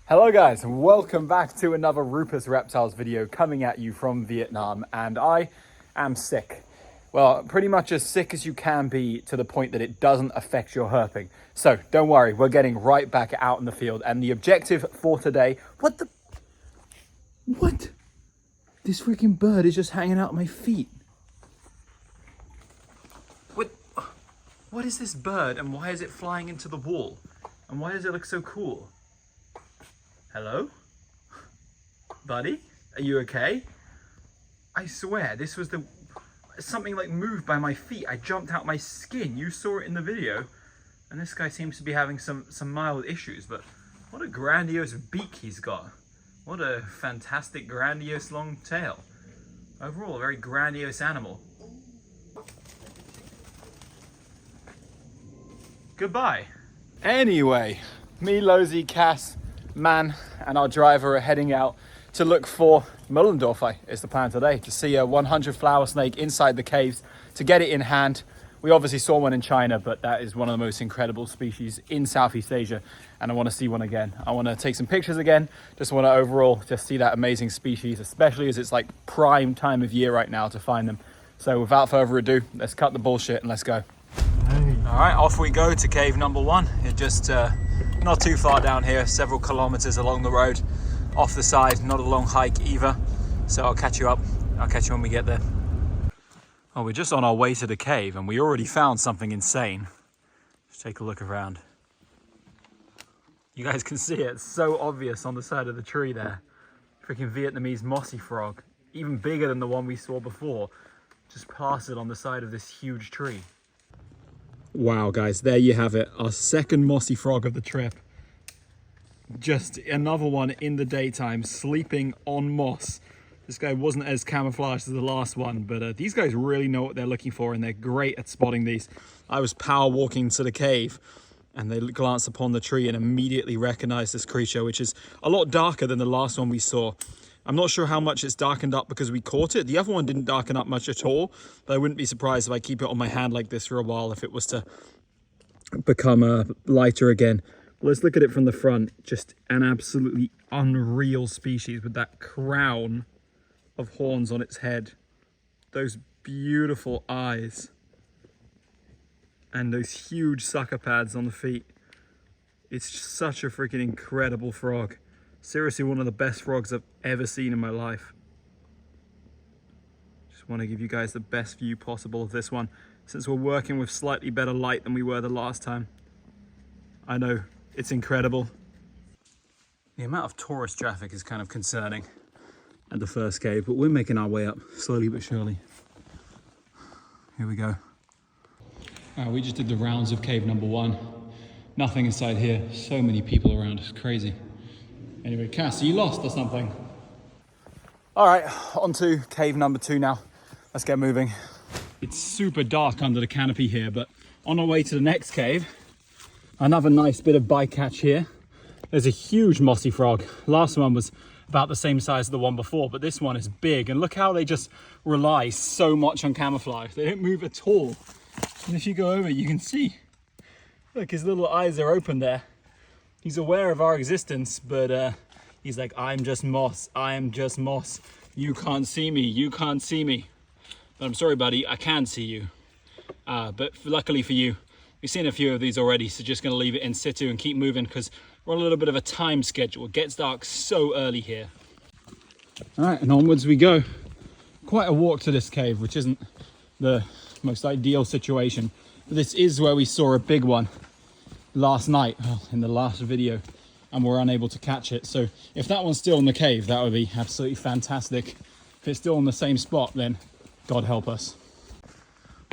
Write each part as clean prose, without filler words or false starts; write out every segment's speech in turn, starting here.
Hello guys, and welcome back to another Rupus Reptiles video coming at you from Vietnam, and I am sick. Well, pretty much as sick as you can be, to the point that it doesn't affect your herping. So don't worry, we're getting right back out in the field, and the objective for today... What? This freaking bird is just hanging out at my feet. What is this bird, and why is it flying into the wall? And why does it look so cool? Hello? Buddy? Are you okay? I swear, this was something like moved by my feet. I jumped out my skin. You saw it in the video. And this guy seems to be having some mild issues, but what a grandiose beak he's got. What a fantastic, grandiose long tail. Overall, a very grandiose animal. Goodbye. Anyway, me, Losey, Cass, Man and our driver are heading out to look for Mullendorfer is the plan today, to see a 100 flower snake inside the caves, to get it in hand. We obviously saw one in China, but that is one of the most incredible species in Southeast Asia, and I want to see one again. I want to take some pictures again, just want to overall just see that amazing species, especially as it's like prime time of year right now to find them. So without further ado, let's cut the bullshit and let's go. All right, off we go to cave number one. It just not too far down here, several kilometers along the road, off the side, not a long hike either. So I'll catch you up. I'll catch you when we get there. Oh, we're just on our way to the cave and we already found something insane. Let's take a look around. You guys can see it, it's so obvious on the side of the tree there. Freaking Vietnamese mossy frog, even bigger than the one we saw before, just plastered on the side of this huge tree. Wow guys, there you have it, our second mossy frog of the trip. Just another one in the daytime, sleeping on moss. This guy wasn't as camouflaged as the last one, but these guys really know what they're looking for and they're great at spotting these. I was power walking to the cave and they glanced upon the tree and immediately recognized this creature, which is a lot darker than the last one we saw. I'm not sure how much it's darkened up because we caught it. The other one didn't darken up much at all, but I wouldn't be surprised if I keep it on my hand like this for a while if it was to become lighter again. Well, let's look at it from the front. Just an absolutely unreal species with that crown of horns on its head. Those beautiful eyes. And those huge sucker pads on the feet. It's such a freaking incredible frog. Seriously, one of the best frogs I've ever seen in my life. Just want to give you guys the best view possible of this one, since we're working with slightly better light than we were the last time. I know, it's incredible. The amount of tourist traffic is kind of concerning at the first cave, but we're making our way up slowly but surely. Here we go. We just did the rounds of cave number one. Nothing inside here. So many people around, it's crazy. Anyway, Cass, are you lost or something? All right, on to cave number two now. Let's get moving. It's super dark under the canopy here, but on our way to the next cave, another nice bit of bycatch here. There's a huge mossy frog. Last one was about the same size as the one before, but this one is big. And look how they just rely so much on camouflage. They don't move at all. And if you go over, you can see, look, his little eyes are open there. He's aware of our existence, but he's like, I'm just moss, I am just moss. You can't see me, you can't see me. But I'm sorry, buddy, I can see you. But luckily for you, we've seen a few of these already, so just gonna leave it in situ and keep moving because we're on a little bit of a time schedule. It gets dark so early here. All right, and onwards we go. Quite a walk to this cave, which isn't the most ideal situation. But this is where we saw a big one last night, in the last video, and we're unable to catch it. So if that one's still in the cave, that would be absolutely fantastic. If it's still in the same spot, then God help us.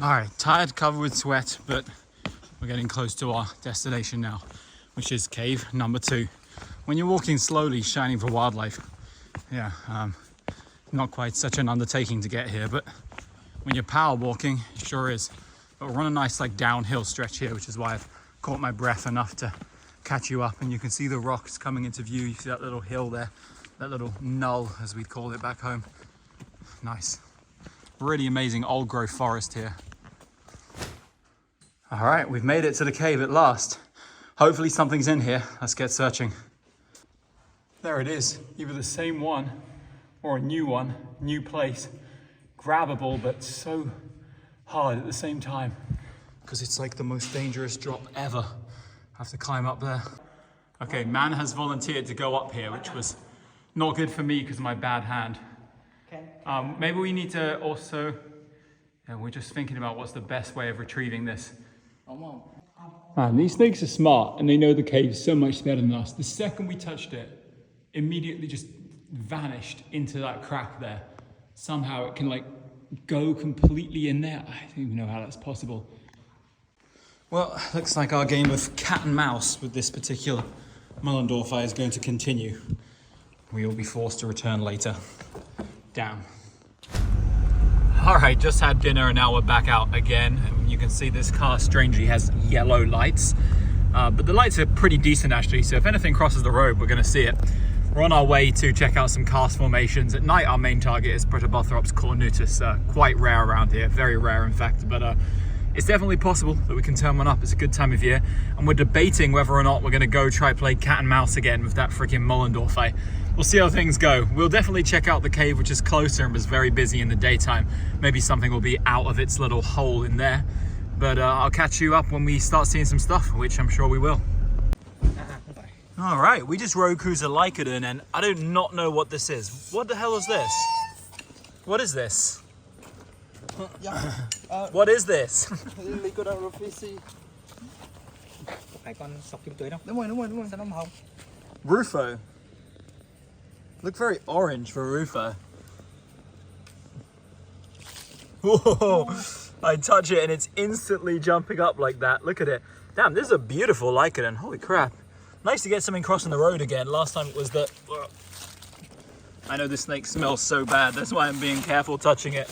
All right, tired, covered with sweat, but we're getting close to our destination now, which is cave number two. When you're walking slowly, shining for wildlife, yeah, not quite such an undertaking to get here, but when you're power walking, it sure is. But we're on a nice like downhill stretch here, which is why I've caught my breath enough to catch you up, and you can see the rocks coming into view. You see that little hill there, that little knoll as we call it back home. Nice, really amazing old growth forest here. All right, we've made it to the cave at last. Hopefully something's in here. Let's get searching. There it is, either the same one or a new one, new place. Grabbable, but so hard at the same time because it's like the most dangerous drop ever. I have to climb up there. Okay, man has volunteered to go up here, which was not good for me because of my bad hand. Maybe we need to also, we're just thinking about what's the best way of retrieving this. Man, these snakes are smart and they know the cave so much better than us. The second we touched it, immediately just vanished into that crack there. Somehow it can like go completely in there. I don't even know how that's possible. Well, looks like our game of cat and mouse with this particular Mullendorfer is going to continue. We will be forced to return later. Damn. All right, just had dinner and now we're back out again. And you can see this car strangely has yellow lights, but the lights are pretty decent actually. So if anything crosses the road, we're gonna see it. We're on our way to check out some karst formations. At night, our main target is Protobothrops cornutus, quite rare around here, very rare in fact, but it's definitely possible that we can turn one up. It's a good time of year, and we're debating whether or not we're gonna go try play cat and mouse again with that freaking Mullendorfer. We'll see how things go. We'll definitely check out the cave, which is closer and was very busy in the daytime. Maybe something will be out of its little hole in there, but I'll catch you up when we start seeing some stuff, which I'm sure we will. All right, we just road cruised a Lycodon, and I do not know what this is. What the hell is this? What is this? What is this? Rufo. Look very orange for Rufo. Whoa! I touch it and it's instantly jumping up like that. Look at it. Damn, this is a beautiful Lycodon. Holy crap. Nice to get something crossing the road again. Last time it was that... I know this snake smells so bad. That's why I'm being careful touching it.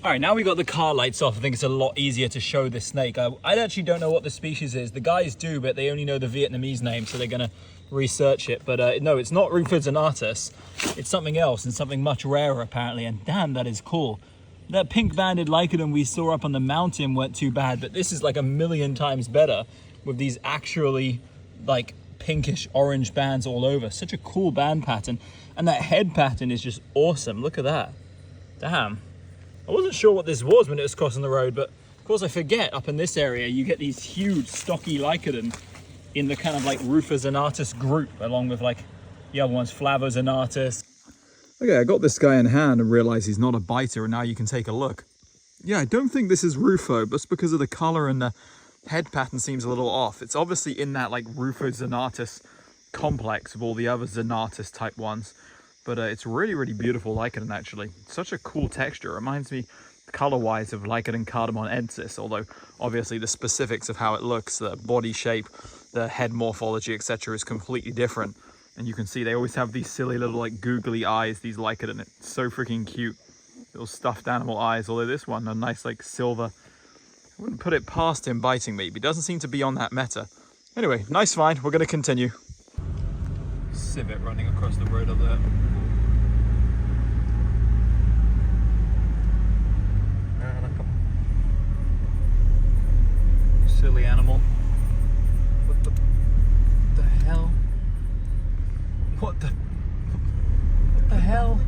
All right, now we got the car lights off. I think it's a lot easier to show this snake. I actually don't know what the species is. The guys do, but they only know the Vietnamese name, so they're gonna research it. But no, it's not Rufus zonatus. It's something else and something much rarer apparently. And damn, that is cool. That pink-banded Lycodon we saw up on the mountain weren't too bad, but this is like 1,000,000 times better with these actually like pinkish orange bands all over. Such a cool band pattern. And that head pattern is just awesome. Look at that. Damn. I wasn't sure what this was when it was crossing the road, but of course I forget up in this area you get these huge stocky Lycodon in the kind of like Rufus zonatus group, along with like the other ones, Flavus zonatus. Okay, I got this guy in hand and realized he's not a biter, and now you can take a look. Yeah, I don't think this is Rufo, but it's because of the color and the head pattern seems a little off. It's obviously in that like Rufus zonatus complex of all the other zonatus type ones. But it's really, really beautiful Lycodon actually. Such a cool texture. It reminds me color-wise of Lycodon cardamon-ensis, although obviously the specifics of how it looks, the body shape, the head morphology, etc. is completely different. And you can see they always have these silly little like googly eyes, these Lycodon. It's so freaking cute. Little stuffed animal eyes, although this one, a nice like silver. I wouldn't put it past him biting me, but he doesn't seem to be on that meta. Anyway, nice find. We're going to continue. Civet running across the road up there. Silly animal. What the hell? What the hell?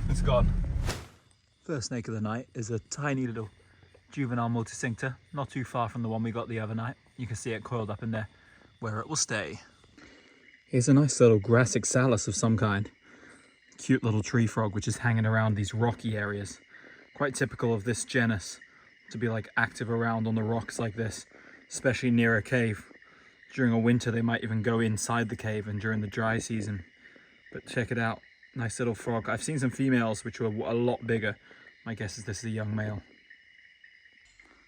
It's gone. First snake of the night is a tiny little juvenile multicincta, not too far from the one we got the other night. You can see it coiled up in there, where it will stay. Here's a nice little Grassoxalis of some kind. Cute little tree frog which is hanging around these rocky areas. Quite typical of this genus to be like active around on the rocks like this, especially near a cave. During a winter they might even go inside the cave, and during the dry season. But check it out, nice little frog. I've seen some females which were a lot bigger. My guess is this is a young male.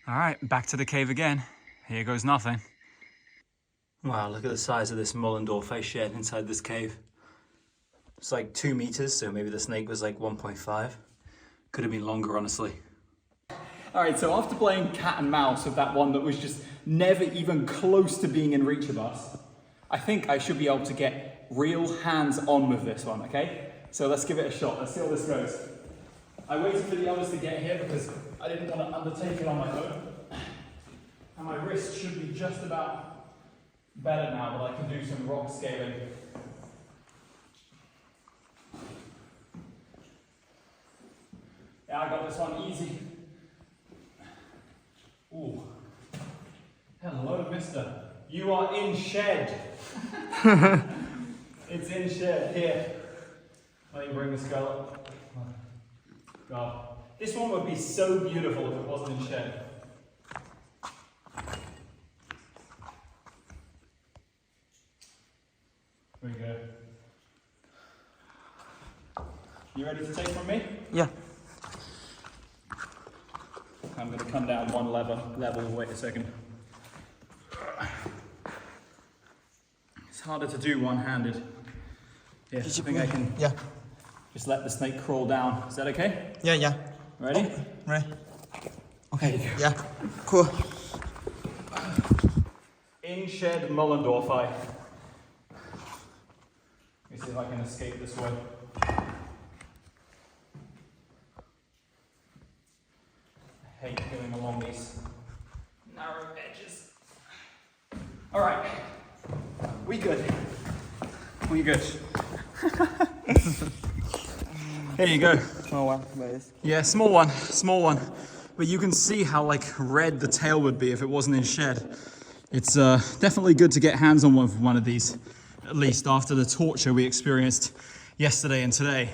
All right, back to the cave again. Here goes nothing. Wow, look at the size of this Mullendorfer shed inside this cave. It's like 2 meters, so maybe the snake was like 1.5. Could have been longer, honestly. All right, so after playing cat and mouse with that one that was just never even close to being in reach of us, I think I should be able to get real hands-on with this one, okay? So let's give it a shot. Let's see how this goes. I waited for the others to get here because I didn't want to undertake it on my own. And my wrist should be just about better now, but I can do some rock scaling. Yeah, I got this one easy. Ooh. Hello, mister. You are in shed. It's in shed. Here. Let me bring this girl up. God. This one would be so beautiful if it wasn't in shed. Here we go. You ready to take from me? Yeah. I'm going to come down one level. Wait a second. It's harder to do one-handed. Yeah, I think I can just let the snake crawl down. Is that okay? Yeah. Ready? Oh, right. Okay. Yeah. Cool. In shed Mullendorfi. Let me see if I can escape this way. I hate going along these narrow edges. All right, we good. We good. Here you go. Small one, please. Yeah, small one. But you can see how like red the tail would be if it wasn't in shed. It's definitely good to get hands on one of these, at least after the torture we experienced yesterday and today.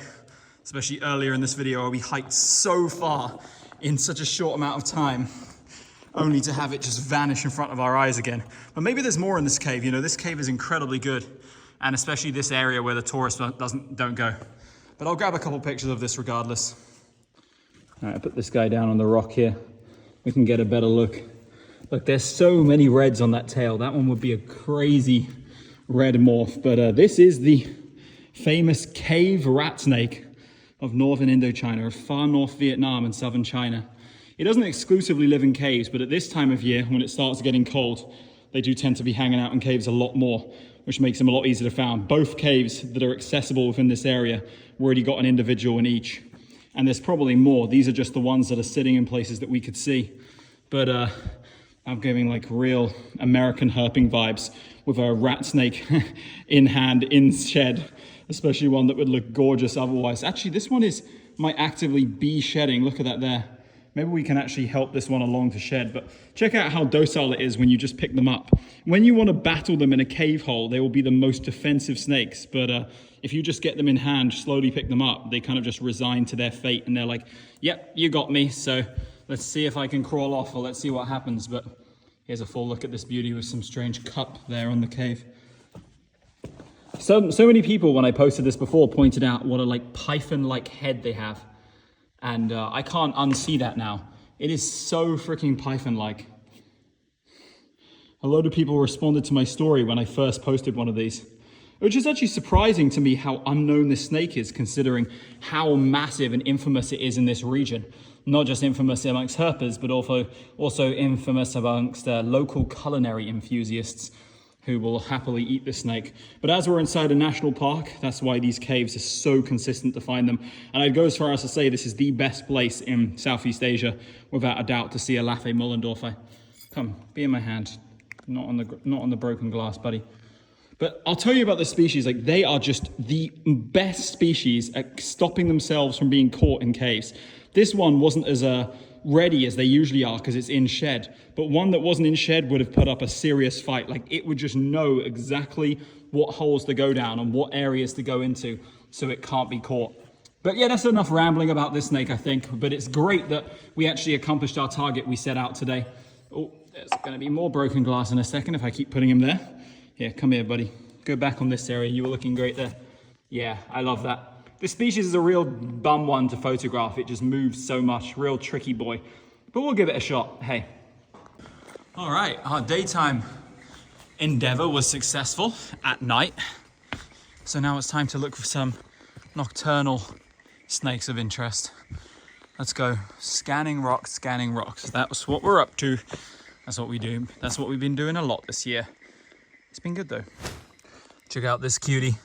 Especially earlier in this video where we hiked so far in such a short amount of time, only to have it just vanish in front of our eyes again. But maybe there's more in this cave. You know, this cave is incredibly good, and especially this area where the tourists don't go. But I'll grab a couple pictures of this regardless. All right, I put this guy down on the rock here. We can get a better look. Look, there's so many reds on that tail. That one would be a crazy red morph. But this is the famous cave rat snake of northern Indochina, of far north Vietnam and southern China. It doesn't exclusively live in caves, but at this time of year, when it starts getting cold, they do tend to be hanging out in caves a lot more, which makes them a lot easier to find. Both caves that are accessible within this area, we've already got an individual in each. And there's probably more. These are just the ones that are sitting in places that we could see. But I'm giving like real American herping vibes with a rat snake in hand, in shed, especially one that would look gorgeous otherwise. Actually, this one might actively be shedding. Look at that there. Maybe we can actually help this one along to shed, but check out how docile it is when you just pick them up. When you want to battle them in a cave hole, they will be the most defensive snakes, but if you just get them in hand, slowly pick them up, they kind of just resign to their fate, and they're like, yep, you got me, so let's see if I can crawl off, or let's see what happens. But here's a full look at this beauty with some strange cup there on the cave. So many people, when I posted this before, pointed out what a like python-like head they have. And I can't unsee that now. It is so freaking python-like. A load of people responded to my story when I first posted one of these, which is actually surprising to me how unknown this snake is, considering how massive and infamous it is in this region. Not just infamous amongst herpers, but also infamous amongst local culinary enthusiasts who will happily eat the snake. But as we're inside a national park, that's why these caves are so consistent to find them. And I'd go as far as to say this is the best place in Southeast Asia, without a doubt, to see a Lafe Mullendorfi. Come, be in my hand. Not on the broken glass, buddy. But I'll tell you about this species. Like, they are just the best species at stopping themselves from being caught in caves. This one wasn't as ready as they usually are because it's in shed, but one that wasn't in shed would have put up a serious fight. Like, it would just know exactly what holes to go down and what areas to go into, so it can't be caught. But yeah, that's enough rambling about this snake, I think. But it's great that we actually accomplished our target we set out today. Oh, there's going to be more broken glass in a second if I keep putting him there. Yeah, come here, buddy. Go back on this area. You were looking great there. Yeah, I love that. This species is a real bum one to photograph. It just moves so much. Real tricky boy. But we'll give it a shot. Hey. All right, our daytime endeavor was successful at night. So now it's time to look for some nocturnal snakes of interest. Let's go. Scanning rocks, scanning rocks. That's what we're up to. That's what we do. That's what we've been doing a lot this year. It's been good though. Check out this cutie.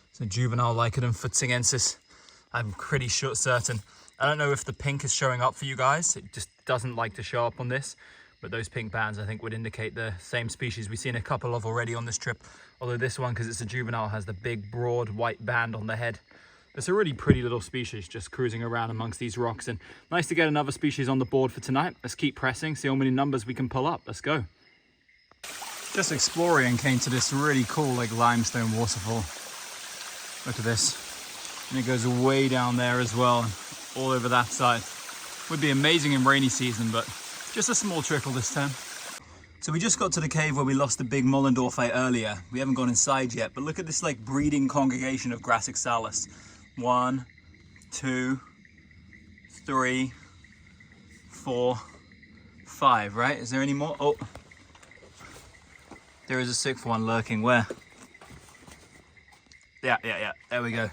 It's a juvenile Lycodon futsingensis. I'm pretty certain. I don't know if the pink is showing up for you guys. It just doesn't like to show up on this. but those pink bands I think would indicate the same species we've seen a couple of already on this trip. Although this one, because it's a juvenile, has the big broad white band on the head. It's a really pretty little species just cruising around amongst these rocks, and nice to get another species on the board for tonight. Let's keep pressing, see how many numbers we can pull up. Let's go. Just exploring and came to this really cool like limestone waterfall. Look at this. And it goes way down there as well, and all over that side. Would be amazing in rainy season, but just a small trickle this time. So we just got to the cave where we lost the big Mollendorfite earlier. We haven't gone inside yet, but look at this like breeding congregation of Grassoxalis. 1, 2, 3, 4, 5, right? Is there any more? Oh, there is a 6th one lurking. Where? Yeah, there we go.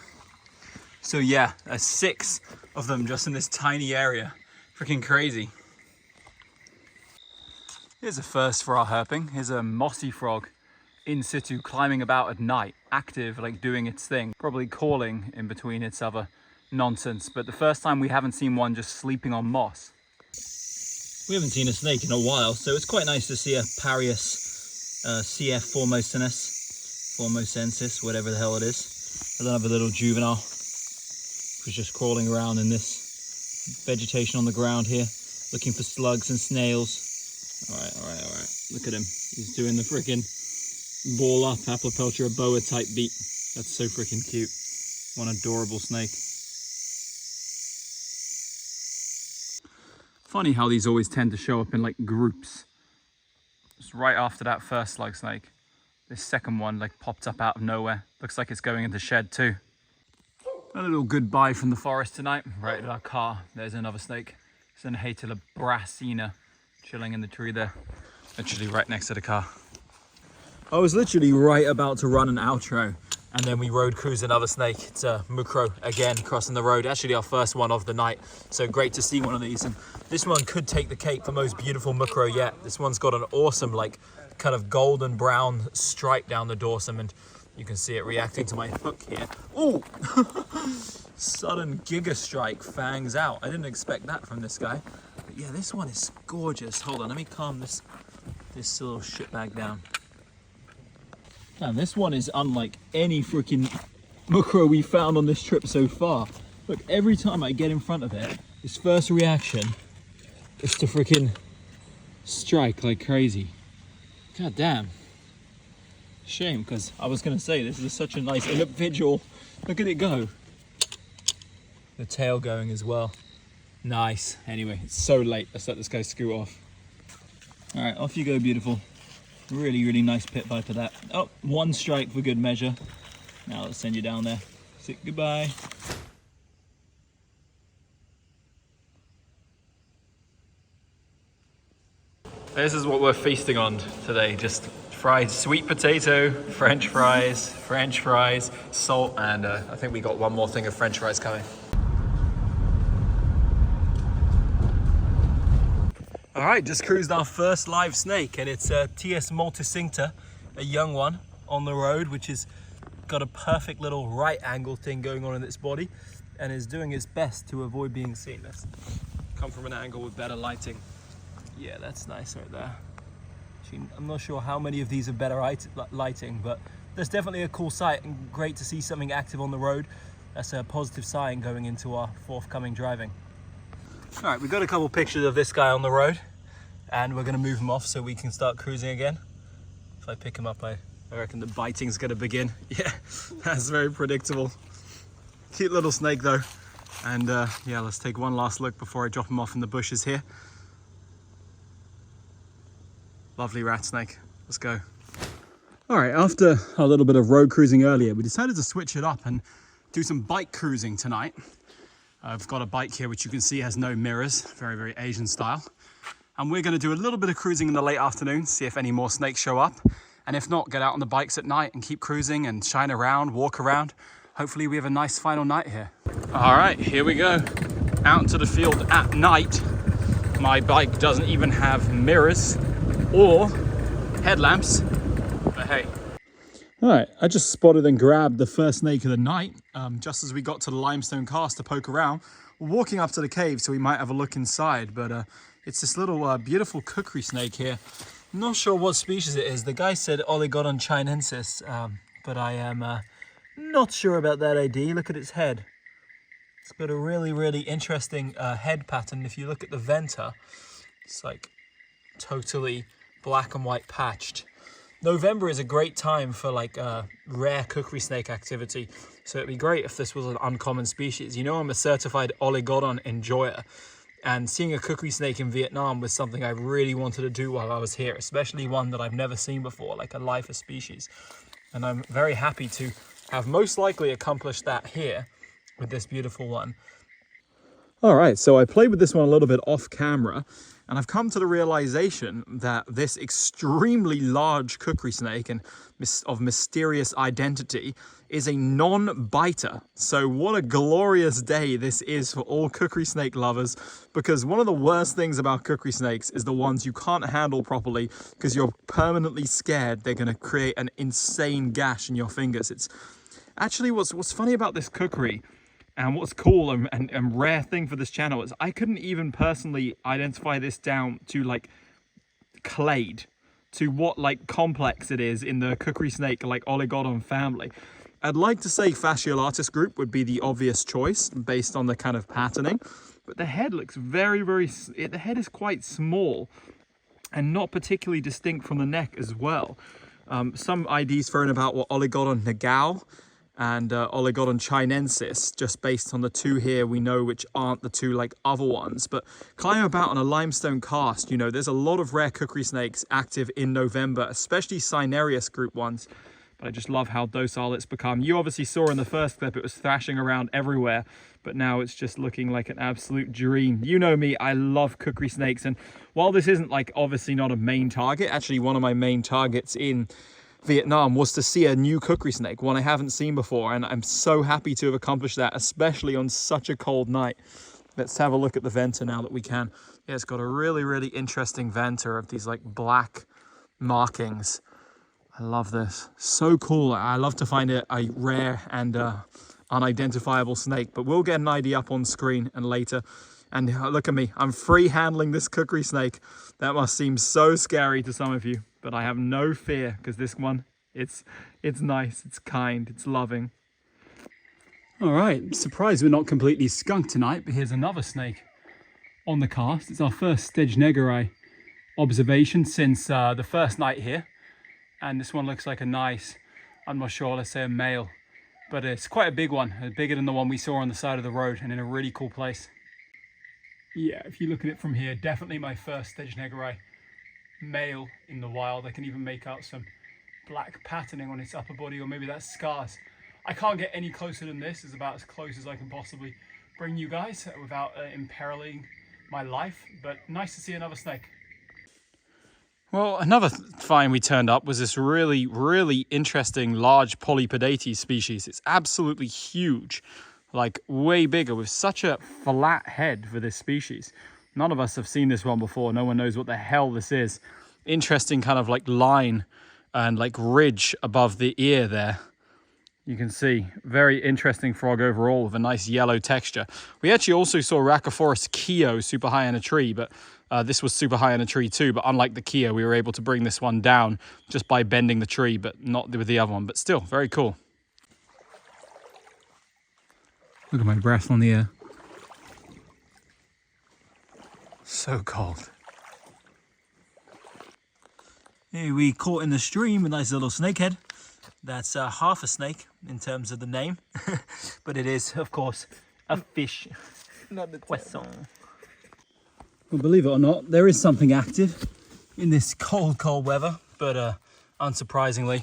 So yeah, there's 6 of them just in this tiny area. Freaking crazy. Here's a first for our herping. Here's a mossy frog in situ, climbing about at night, active, like doing its thing, probably calling in between its other nonsense. But the first time we haven't seen one just sleeping on moss. We haven't seen a snake in a while, so it's quite nice to see a Parius CF formosensis, whatever the hell it is. Another little juvenile who's just crawling around in this vegetation on the ground here, looking for slugs and snails. All right. Look at him. He's doing the freaking ball up Apelopeltra boa type beat. That's so freaking cute. One adorable snake. Funny how these always tend to show up in like groups. Just right after that first slug snake, this second one like popped up out of nowhere. Looks like it's going into shed too. A little goodbye from the forest tonight. Right at our car, there's another snake. It's an Hatila brasina chilling in the tree there. Literally right next to the car. I was literally right about to run an outro, and then we road cruised another snake. It's a Mukro again, crossing the road. Actually our first one of the night, so great to see one of these. And this one could take the cake for most beautiful Mukro yet. This one's got an awesome like kind of golden brown stripe down the dorsum, and you can see it reacting to my hook here. Ooh! Sudden giga strike, fangs out. I didn't expect that from this guy. But yeah, this one is gorgeous. Hold on, let me calm this little shitbag down. Man, this one is unlike any freaking Mukro we found on this trip so far. Look, every time I get in front of it, its first reaction is to freaking strike like crazy. God damn. Shame, because I was going to say this is such a nice individual. Look at it go. The tail going as well. Nice. Anyway, it's so late. Let's let this guy scoot off. All right, off you go, beautiful. Really, really nice pit viper that. Oh, 1 strike for good measure. Now let's send you down there. Say goodbye. This is what we're feasting on today. Just fried sweet potato, French fries, salt, and I think we got one more thing of French fries coming. All right, just cruised our first live snake, and it's a TS multicincta, a young one on the road, which has got a perfect little right angle thing going on in its body, and is doing its best to avoid being seen. Let's come from an angle with better lighting. Yeah, that's nice right there. Actually, I'm not sure how many of these have better lighting, but there's definitely a cool sight, and great to see something active on the road. That's a positive sign going into our forthcoming driving. All right, we've got a couple pictures of this guy on the road, and we're gonna move him off so we can start cruising again. If I pick him up, I reckon the biting's gonna begin. Yeah, that's very predictable. Cute little snake though. And yeah, let's take one last look before I drop him off in the bushes here. Lovely rat snake, let's go. All right, after a little bit of road cruising earlier, we decided to switch it up and do some bike cruising tonight. I've got a bike here which you can see has no mirrors, very, very Asian style. And we're gonna do a little bit of cruising in the late afternoon, see if any more snakes show up. And if not, get out on the bikes at night and keep cruising and shine around, walk around. Hopefully we have a nice final night here. All right, here we go. Out into the field at night. My bike doesn't even have mirrors or headlamps, but hey. All right, I just spotted and grabbed the first snake of the night just as we got to the limestone cast to poke around. We're walking up to the cave, so we might have a look inside, but It's this little beautiful cookery snake here. Not sure what species it is. The guy said Oligodon chinensis, but I am not sure about that ID. Look at its head. It's got a really, really interesting head pattern. If you look at the venter, it's like totally black and white patched. November is a great time for like rare cookery snake activity. So it'd be great if this was an uncommon species. You know, I'm a certified Oligodon enjoyer. And seeing a cookery snake in Vietnam was something I really wanted to do while I was here, especially one that I've never seen before, like a lifer species. And I'm very happy to have most likely accomplished that here with this beautiful one. All right, so I played with this one a little bit off camera, and I've come to the realization that this extremely large cookery snake and of mysterious identity is a non-biter. So what a glorious day this is for all cookery snake lovers, because one of the worst things about cookery snakes is the ones you can't handle properly because you're permanently scared they're going to create an insane gash in your fingers. It's actually what's funny about this cookery, and what's cool and rare thing for this channel, is I couldn't even personally identify this down to like clade, to what like complex it is in the cookery snake like Oligodon family. I'd like to say fasciolatus group would be the obvious choice based on the kind of patterning, but the head looks very, the head is quite small and not particularly distinct from the neck as well. Some IDs thrown about were Oligodon nagao and Oligodon chinensis, just based on the two here we know which aren't the two like other ones. But climbing about on a limestone karst, you know, there's a lot of rare cookery snakes active in November, especially Cinereus group ones. But I just love how docile it's become. You obviously saw in the first clip it was thrashing around everywhere, but now it's just looking like an absolute dream. You know me, I love cookery snakes, and while this isn't like obviously not a main target, actually one of my main targets in Vietnam was to see a new cookery snake, one I haven't seen before, and I'm so happy to have accomplished that, especially on such a cold night. Let's have a look at the venter now that we can. Yeah, it's got a really, really interesting venter of these like black markings. I love this. So cool. I love to find a rare and unidentifiable snake, but we'll get an ID up on screen and later. And look at me, I'm free handling this cookery snake. That must seem so scary to some of you, but I have no fear because this one, it's nice, it's kind, it's loving. All right, surprised we're not completely skunked tonight, but here's another snake on the cast. It's our first Stegenegerai observation since the first night here. And this one looks like a nice, I'm not sure, let's say a male, but it's quite a big one, bigger than the one we saw on the side of the road and in a really cool place. Yeah, if you look at it from here, definitely my first Stegenegerai male in the wild. I can even make out some black patterning on its upper body, or maybe that's scars. I can't get any closer than this. It's about as close as I can possibly bring you guys without imperiling my life, but nice to see another snake. Well, another find we turned up was this really, really interesting large Polypodates species. It's absolutely huge, like way bigger, with such a flat head for this species. None of us have seen this one before. No one knows what the hell this is. Interesting kind of like line and like ridge above the ear there. You can see, very interesting frog overall with a nice yellow texture. We actually also saw Rhacophorus Keo super high in a tree, but this was super high in a tree too. But unlike the Keo, we were able to bring this one down just by bending the tree, but not with the other one. But still, very cool. Look at my breath on the air. So cold. Here we caught in the stream a nice little snakehead. That's half a snake in terms of the name, but it is, of course, a fish. Not the poisson. Well, believe it or not, there is something active in this cold, cold weather, but unsurprisingly,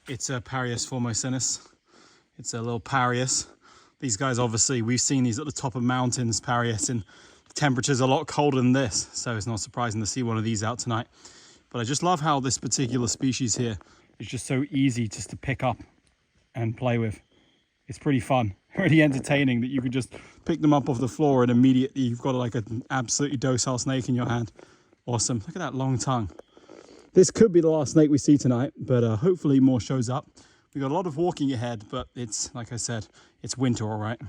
it's a Parius formosinus. It's a little Parius. These guys, obviously, we've seen these at the top of mountains, Parius, and the temperature's a lot colder than this, so it's not surprising to see one of these out tonight. But I just love how this particular species here is just so easy just to pick up and play with. It's pretty fun, really entertaining that you could just pick them up off the floor and immediately you've got like an absolutely docile snake in your hand. Awesome. Look at that long tongue. This could be the last snake we see tonight, but hopefully more shows up. We've got a lot of walking ahead, but it's, like I said, it's winter, all right.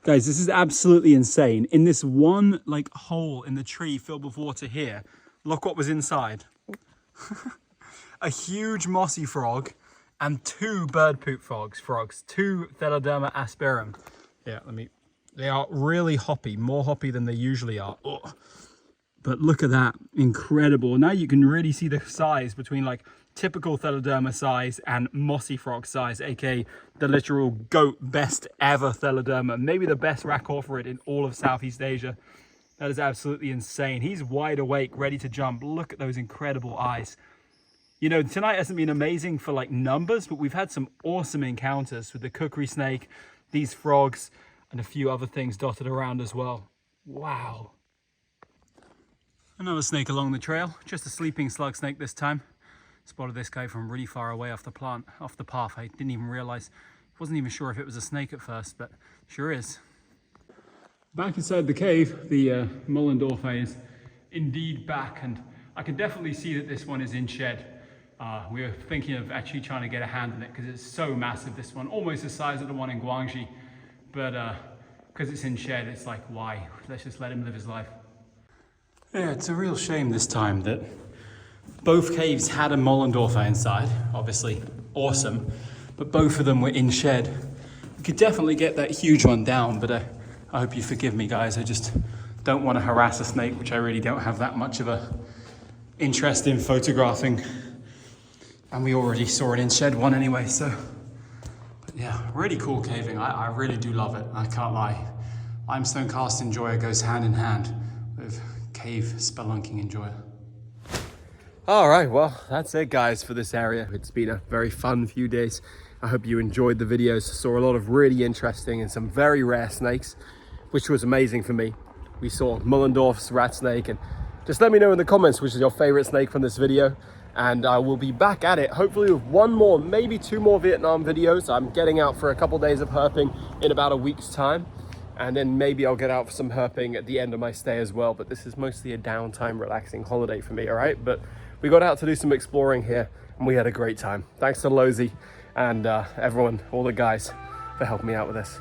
Guys, this is absolutely insane. In this one like hole in the tree filled with water here, look what was inside. A huge mossy frog and 2 bird poop frogs, 2 Theloderma asperum. Yeah, they are really hoppy, more hoppy than they usually are. Ugh. But look at that, incredible. Now you can really see the size between like typical Theloderma size and mossy frog size, aka the literal GOAT best ever Theloderma, maybe the best raccorphorid in all of Southeast Asia. That is absolutely insane. He's wide awake, ready to jump. Look at those incredible eyes. You know, tonight hasn't been amazing for like numbers, but we've had some awesome encounters with the kukri snake, these frogs, and a few other things dotted around as well. Wow. Another snake along the trail, just a sleeping slug snake this time. Spotted this guy from really far away off the path. I didn't even realize, wasn't even sure if it was a snake at first, but sure is. Back inside the cave, the Mollendorfer is indeed back, and I can definitely see that this one is in shed. We were thinking of actually trying to get a hand on it because it's so massive, this one, almost the size of the one in Guangxi, but because it's in shed, it's like, why? Let's just let him live his life. Yeah, it's a real shame this time that both caves had a Mollendorfer inside, obviously awesome, but both of them were in shed. We could definitely get that huge one down, but I hope you forgive me, guys. I just don't want to harass a snake, which I really don't have that much of a interest in photographing. And we already saw an in-shed one anyway, so. But yeah, really cool caving. I really do love it, I can't lie. Limestone cast enjoyer goes hand in hand with cave spelunking enjoyer. All right, well, that's it, guys, for this area. It's been a very fun few days. I hope you enjoyed the videos. Saw a lot of really interesting and some very rare snakes, which was amazing for me. We saw Mollendorf's rat snake, and just let me know in the comments which is your favorite snake from this video. And I will be back at it, hopefully with 1 more, maybe 2 more Vietnam videos. I'm getting out for a couple days of herping in about a week's time. And then maybe I'll get out for some herping at the end of my stay as well. But this is mostly a downtime, relaxing holiday for me, all right? But we got out to do some exploring here, and we had a great time. Thanks to Lozy and everyone, all the guys, for helping me out with this.